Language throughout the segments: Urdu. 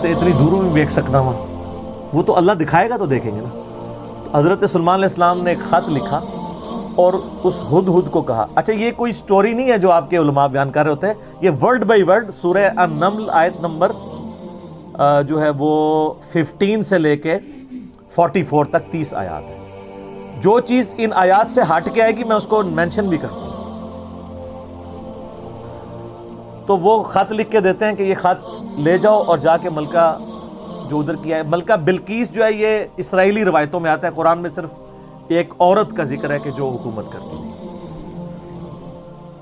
تے اتنی دوروں بھی دیکھ سکنا وا، وہ تو اللہ دکھائے گا تو دیکھیں گے نا۔ حضرت سلیمان علیہ السلام نے ایک خط لکھا اور اس ہدہد کو کہا، اچھا یہ کوئی سٹوری نہیں ہے جو آپ کے علماء بیان کر رہے ہوتے ہیں، یہ ورڈ بائی ورڈ سورہ النمل آیت نمبر جو ہے وہ 15 سے لے کے 44 تک 30 آیات ہے۔ جو چیز ان آیات سے ہٹ کے آئے گی میں اس کو مینشن بھی کروں۔ تو وہ خط لکھ کے دیتے ہیں کہ یہ خط لے جاؤ اور جا کے ملکہ جو ادھر کیا ہے، ملکہ بلقیس جو ہے یہ اسرائیلی روایتوں میں آتا ہے، قرآن میں صرف ایک عورت کا ذکر ہے کہ جو حکومت کرتی تھی،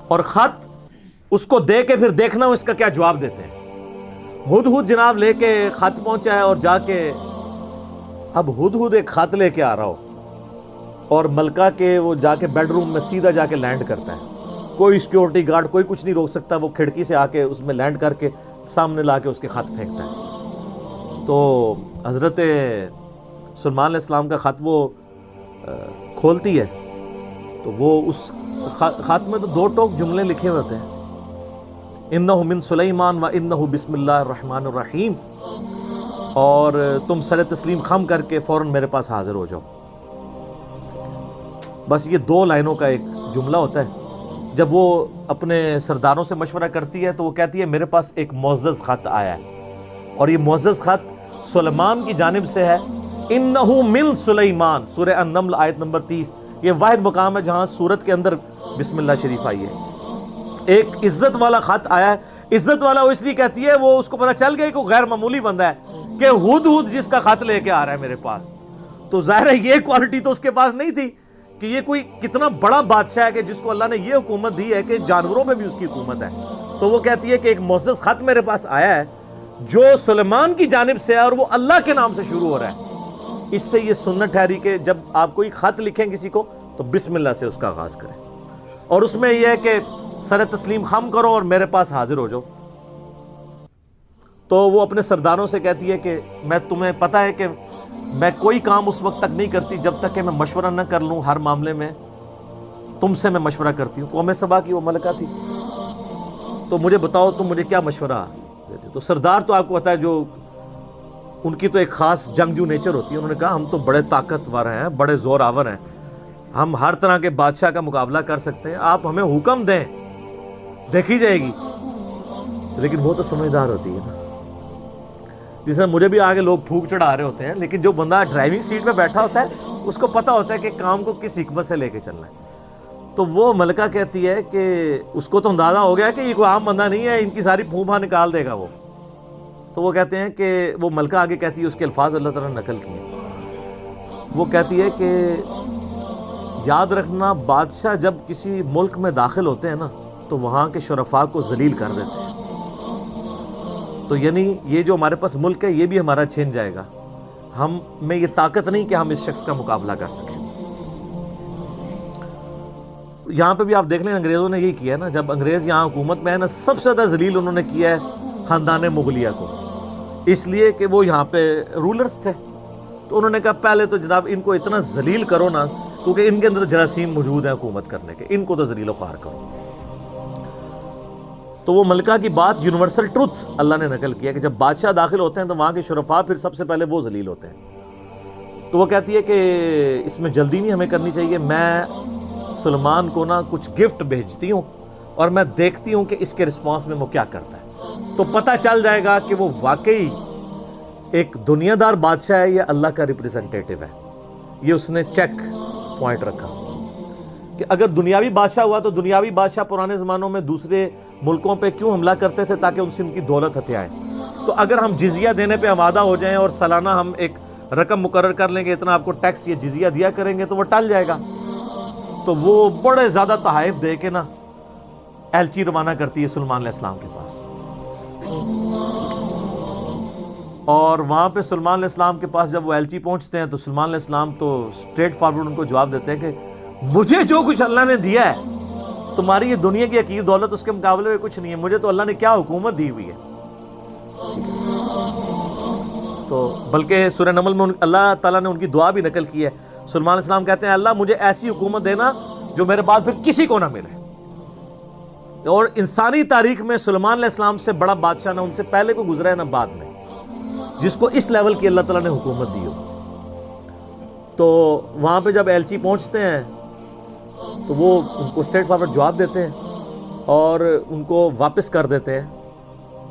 اور خط اس کو دے کے پھر دیکھنا اس کا کیا جواب دیتے ہیں۔ ہدہد جناب لے کے خط پہنچا ہے اور جا کے اب ہدہد ایک خط لے کے آ رہا ہو اور ملکہ کے وہ جا کے بیڈ روم میں سیدھا جا کے لینڈ کرتا ہے، کوئی سیکیورٹی گارڈ کوئی کچھ نہیں روک سکتا، وہ کھڑکی سے آ کے اس میں لینڈ کر کے سامنے لا کے اس کے خط پھینکتا ہے۔ تو حضرت سلیمان علیہ السلام کا خط وہ کھولتی ہے تو وہ اس خط میں تو 2 ٹوک جملے لکھے ہوتے ہیں، انہ من سلیمان و انہ بسم اللہ الرحمن الرحیم، اور تم سر تسلیم خم کر کے فوراً میرے پاس حاضر ہو جاؤ۔ بس یہ 2 لائنوں کا ایک جملہ ہوتا ہے۔ جب وہ اپنے سرداروں سے مشورہ کرتی ہے تو وہ کہتی ہے میرے پاس ایک معزز خط آیا ہے، اور یہ معزز خط سلیمان کی جانب سے ہے، انہ من سلیمان، سورہ النمل آیت نمبر 30۔ یہ واحد مقام ہے جہاں سورت کے اندر بسم اللہ شریف آئی ہے۔ ایک عزت والا خط آیا ہے، عزت والا وہ اس لیے کہتی ہے وہ اس کو پتہ چل گیا کہ غیر معمولی بندہ ہے کہ ہدہد جس کا خط لے کے آ رہا ہے میرے پاس، تو ظاہر ہے یہ کوالٹی تو اس کے پاس نہیں تھی کہ یہ کوئی کتنا بڑا بادشاہ ہے کہ جس کو اللہ نے یہ حکومت دی ہے کہ جانوروں میں بھی اس کی حکومت ہے۔ تو وہ کہتی ہے کہ ایک معزز خط میرے پاس آیا ہے جو سلیمان کی جانب سے ہے اور وہ اللہ کے نام سے شروع ہو رہا ہے۔ اس سے یہ سنت ٹھہری کہ جب آپ کوئی خط لکھیں کسی کو تو بسم اللہ سے اس کا آغاز کریں، اور اس میں یہ ہے کہ سر تسلیم خم کرو اور میرے پاس حاضر ہو جاؤ۔ تو وہ اپنے سرداروں سے کہتی ہے کہ میں تمہیں پتہ ہے کہ میں کوئی کام اس وقت تک نہیں کرتی جب تک کہ میں مشورہ نہ کر لوں، ہر معاملے میں تم سے میں مشورہ کرتی ہوں۔ قوم سبا کی وہ ملکہ تھی، تو مجھے بتاؤ تم مجھے کیا مشورہ دیتے؟ تو سردار تو آپ کو پتہ ہے جو ان کی تو ایک خاص جنگجو نیچر ہوتی ہے، انہوں نے کہا ہم تو بڑے طاقتور ہیں، بڑے زور آور ہیں، ہم ہر طرح کے بادشاہ کا مقابلہ کر سکتے ہیں، آپ ہمیں حکم دیں دیکھی جائے گی۔ لیکن وہ تو سمجھدار ہوتی ہے نا، جس میں مجھے بھی آگے لوگ پھونک چڑھا رہے ہوتے ہیں، لیکن جو بندہ ڈرائیونگ سیٹ میں بیٹھا ہوتا ہے اس کو پتہ ہوتا ہے کہ کام کو کس حکمت سے لے کے چلنا ہے۔ تو وہ ملکہ کہتی ہے کہ اس کو تو اندازہ ہو گیا کہ یہ کوئی عام بندہ نہیں ہے، ان کی ساری پھوپھا نکال دے گا وہ۔ تو وہ کہتے ہیں کہ وہ ملکہ آگے کہتی ہے، اس کے الفاظ اللہ تعالیٰ نے نقل کیے، وہ کہتی ہے کہ یاد رکھنا بادشاہ جب کسی ملک میں داخل ہوتے ہیں نا تو وہاں کے شرفاء کو ذلیل کر دیتے ہیں، تو یعنی یہ جو ہمارے پاس ملک ہے یہ بھی ہمارا چھن جائے گا، ہم میں یہ طاقت نہیں کہ ہم اس شخص کا مقابلہ کر سکیں۔ یہاں پہ بھی آپ دیکھ لیں انگریزوں نے یہی کیا ہے نا، جب انگریز یہاں حکومت میں ہے نا سب سے زیادہ ذلیل انہوں نے کیا ہے خاندان مغلیہ کو، اس لیے کہ وہ یہاں پہ رولرز تھے، تو انہوں نے کہا پہلے تو جناب ان کو اتنا ذلیل کرو نا، کیونکہ ان کے اندر جراثیم موجود ہیں حکومت کرنے کے، ان کو تو ذلیل و خوار کرو۔ تو وہ ملکہ کی بات یونیورسل ٹروتھ اللہ نے نقل کیا کہ جب بادشاہ داخل ہوتے ہیں تو وہاں کے شرفاء پھر سب سے پہلے وہ ذلیل ہوتے ہیں۔ تو وہ کہتی ہے کہ اس میں جلدی نہیں ہمیں کرنی چاہیے، میں سلیمان کو نا کچھ گفٹ بھیجتی ہوں اور میں دیکھتی ہوں کہ اس کے رسپانس میں وہ کیا کرتا ہے، تو پتہ چل جائے گا کہ وہ واقعی ایک دنیا دار بادشاہ ہے یا اللہ کا ریپریزنٹیٹو ہے۔ یہ اس نے چیک پوائنٹ رکھا کہ اگر دنیاوی بادشاہ ہوا تو دنیاوی بادشاہ پرانے زمانوں میں دوسرے ملکوں پہ کیوں حملہ کرتے تھے؟ تاکہ ان سے ان کی دولت ہتھیائیں۔ تو اگر ہم جزیہ دینے پہ آمادہ ہو جائیں اور سالانہ ہم ایک رقم مقرر کر لیں گے اتنا آپ کو ٹیکس یا جزیہ دیا کریں گے تو وہ ٹل جائے گا۔ تو وہ بڑے زیادہ تحائف دے کے نا ایلچی روانہ کرتی ہے سلیمان علیہ السلام کے پاس، اور وہاں پہ سلیمان علیہ السلام کے پاس جب وہ ایلچی پہنچتے ہیں تو سلیمان علیہ السلام تو اسٹریٹ فارورڈ ان کو جواب دیتے ہیں کہ مجھے جو کچھ اللہ نے دیا ہے تمہاری یہ دنیا کی حقیر دولت اس کے مقابلے میں کچھ نہیں ہے، مجھے تو اللہ نے کیا حکومت دی ہوئی ہے۔ تو بلکہ سورہ نمل میں اللہ تعالیٰ نے ان کی دعا بھی نقل کی ہے، سلیمان علیہ السلام کہتے ہیں اللہ مجھے ایسی حکومت دینا جو میرے بعد پھر کسی کو نہ ملے۔ اور انسانی تاریخ میں سلیمان علیہ السلام سے بڑا بادشاہ نہ ان سے پہلے کو گزرا ہے نہ بعد میں، جس کو اس لیول کی اللہ تعالیٰ نے حکومت دی ہو. تو وہاں پہ جب ایلچی پہنچتے ہیں تو وہ ان کو اسٹریٹ فارورڈ جواب دیتے ہیں اور ان کو واپس کر دیتے ہیں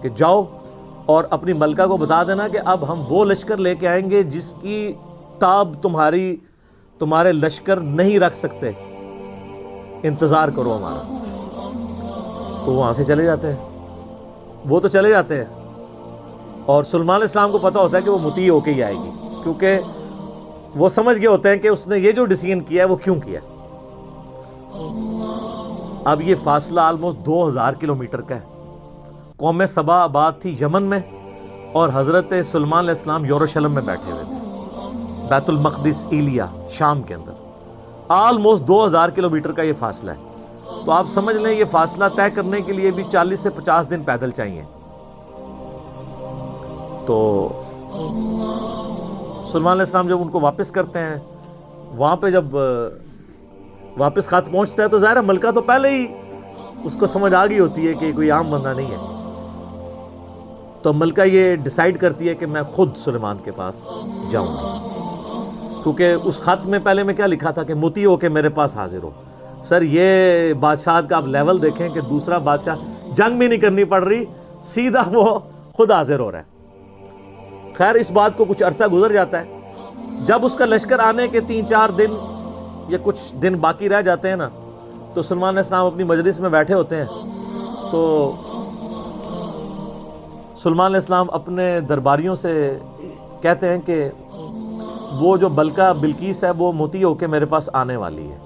کہ جاؤ اور اپنی ملکہ کو بتا دینا کہ اب ہم وہ لشکر لے کے آئیں گے جس کی تاب تمہارے لشکر نہیں رکھ سکتے، انتظار کرو ہمارا. تو وہاں سے چلے جاتے ہیں، وہ تو چلے جاتے ہیں اور سلیمان علیہ السلام کو پتا ہوتا ہے کہ وہ مطیع ہو کے ہی آئے گی، کیونکہ وہ سمجھ گئے ہوتے ہیں کہ اس نے یہ جو ڈیسیژن کیا ہے وہ کیوں کیا. اب یہ فاصلہ آلموسٹ 2000 کلومیٹر کا ہے. قوم سبا آباد تھی یمن میں اور حضرت سلیمان علیہ السلام یروشلم میں بیٹھے ہوئے تھے، بیت المقدس ایلیا شام کے اندر. آلموسٹ 2000 کلومیٹر کا یہ فاصلہ ہے. تو آپ سمجھ لیں یہ فاصلہ طے کرنے کے لیے بھی 40 سے 50 دن پیدل چاہیے. تو سلیمان علیہ السلام جب ان کو واپس کرتے ہیں، وہاں پہ جب واپس خط پہنچتا ہے تو ظاہر ہے ملکہ تو پہلے ہی اس کو سمجھ آ گئی ہوتی ہے کہ کوئی عام بندہ نہیں ہے. تو ملکہ یہ ڈیسائیڈ کرتی ہے کہ میں خود سلیمان کے پاس جاؤں گی، کیونکہ اس خط میں پہلے میں کیا لکھا تھا کہ مطیع ہو کے میرے پاس حاضر ہو. سر یہ بادشاہ کا آپ لیول دیکھیں کہ دوسرا بادشاہ جنگ بھی نہیں کرنی پڑ رہی، سیدھا وہ خود حاضر ہو رہا ہے. خیر اس بات کو کچھ عرصہ گزر جاتا ہے. جب اس کا لشکر آنے کے 3-4 دن یا کچھ دن باقی رہ جاتے ہیں نا، تو سلیمان علیہ السلام اپنی مجلس میں بیٹھے ہوتے ہیں. تو سلیمان علیہ السلام اپنے درباریوں سے کہتے ہیں کہ وہ جو بلقیس ہے وہ مطیع ہو کے میرے پاس آنے والی ہے.